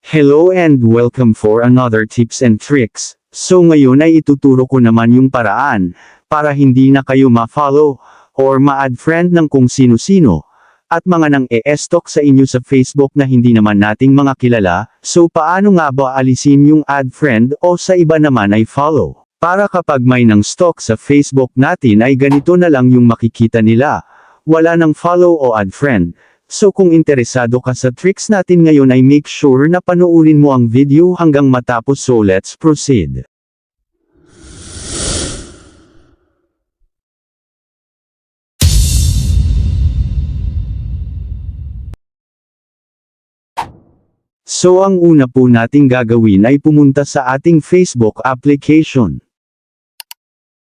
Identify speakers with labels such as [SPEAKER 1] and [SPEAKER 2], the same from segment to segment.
[SPEAKER 1] Hello and welcome for another tips and tricks. So ngayon ay ituturo ko naman yung paraan, para hindi na kayo ma-follow, or ma-add friend ng kung sino-sino, at mga nang e-stalk sa inyo sa Facebook na hindi naman nating mga kilala. So paano nga ba alisin yung add friend o sa iba naman ay follow? Para kapag may nang stalk sa Facebook natin ay ganito na lang yung makikita nila. Wala nang follow o add friend. So kung interesado ka sa tricks natin ngayon ay make sure na panoorin mo ang video hanggang matapos, so let's proceed. So ang una po nating gagawin ay pumunta sa ating Facebook application.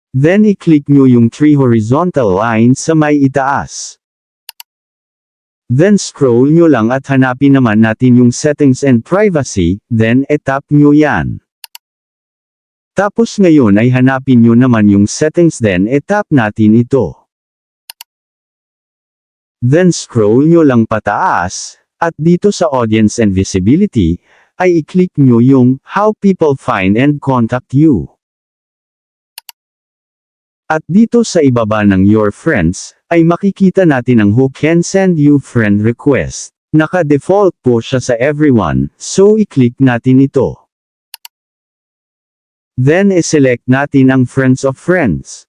[SPEAKER 1] Then i-click nyo yung 3 horizontal lines sa may itaas. Then scroll nyo lang at hanapin naman natin yung settings and privacy, then tap nyo yan. Tapos ngayon ay hanapin nyo naman yung settings, then tap natin ito. Then scroll nyo lang pataas, at dito sa audience and visibility, ay i-click nyo yung how people find and contact you. At dito sa ibaba ng your friends, ay makikita natin ang who can send you friend request. Naka-default po siya sa everyone, so i-click natin ito. Then i-select natin ang friends of friends.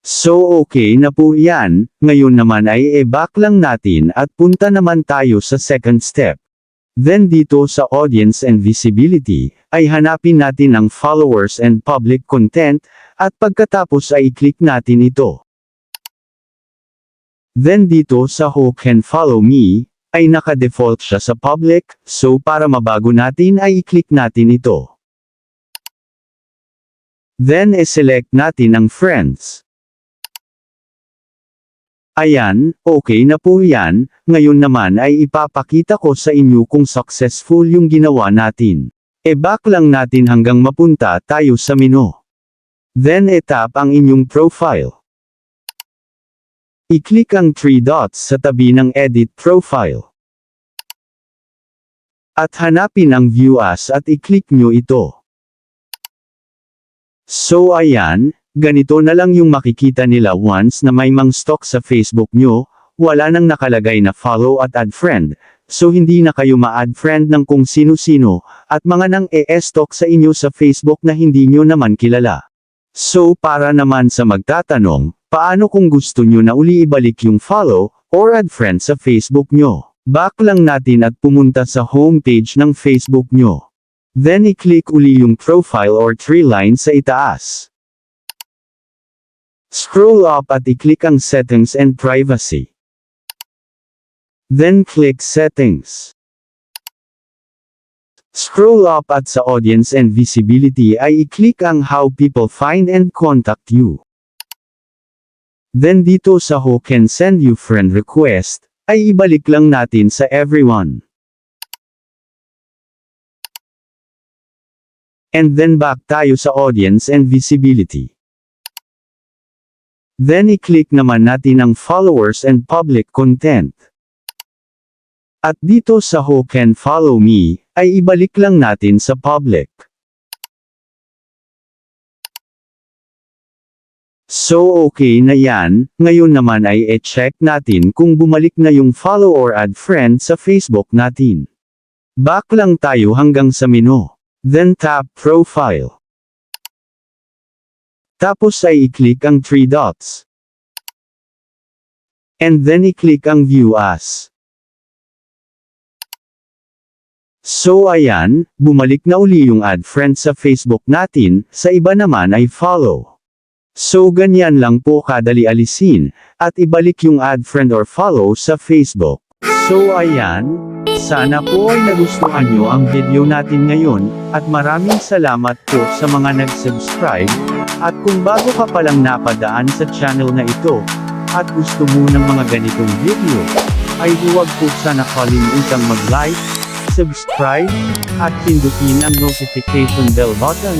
[SPEAKER 1] So okay na po yan, ngayon naman ay i-back lang natin at punta naman tayo sa second step. Then dito sa audience and visibility, ay hanapin natin ang followers and public content, at pagkatapos ay i-click natin ito. Then dito sa who can follow me, ay naka-default siya sa public, so para mabago natin ay i-click natin ito. Then i-select natin ang friends. Ayan, okay na po yan, ngayon naman ay ipapakita ko sa inyo kung successful yung ginawa natin. E-back lang natin hanggang mapunta tayo sa menu. Then tap ang inyong profile. I-click ang 3 dots sa tabi ng edit profile. At hanapin ang view as at i-click nyo ito. So ayan, ganito na lang yung makikita nila once na may mang stalk sa Facebook nyo, wala nang nakalagay na follow at add friend, so hindi na kayo ma-add friend ng kung sino-sino, at mga nang e-stalk sa inyo sa Facebook na hindi nyo naman kilala. So para naman sa magtatanong, paano kung gusto nyo na uli ibalik yung follow, or add friend sa Facebook nyo? Back lang natin at pumunta sa homepage ng Facebook nyo. Then i-click uli yung profile or 3 lines sa itaas. Scroll up at i-click ang settings and privacy. Then click settings. Scroll up at sa audience and visibility ay i-click ang how people find and contact you. Then dito sa who can send you friend request, ay ibalik lang natin sa everyone. And then back tayo sa audience and visibility. Then i-click naman natin ang followers and public content. At dito sa who can follow me, ay ibalik lang natin sa public. So okay na yan, ngayon naman ay e-check natin kung bumalik na yung follow or add friend sa Facebook natin. Back lang tayo hanggang sa menu. Then tap profile. Tapos ay i-click ang 3 dots. And then i-click ang view as. So ayan, bumalik na uli yung add friend sa Facebook natin, sa iba naman ay follow. So ganyan lang po kadali alisin, at ibalik yung add friend or follow sa Facebook. So ayan, sana po ay nagustuhan nyo ang video natin ngayon, at maraming salamat po sa mga nag-subscribe, at kung bago ka palang napadaan sa channel na ito, at gusto mo ng mga ganitong video, ay huwag po sana kalimutang mag-like, subscribe, at pindutin ang notification bell button,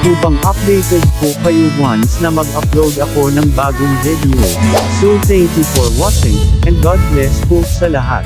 [SPEAKER 1] upang updated po kayo once na mag-upload ako ng bagong video. So thank you for watching, and God bless po sa lahat.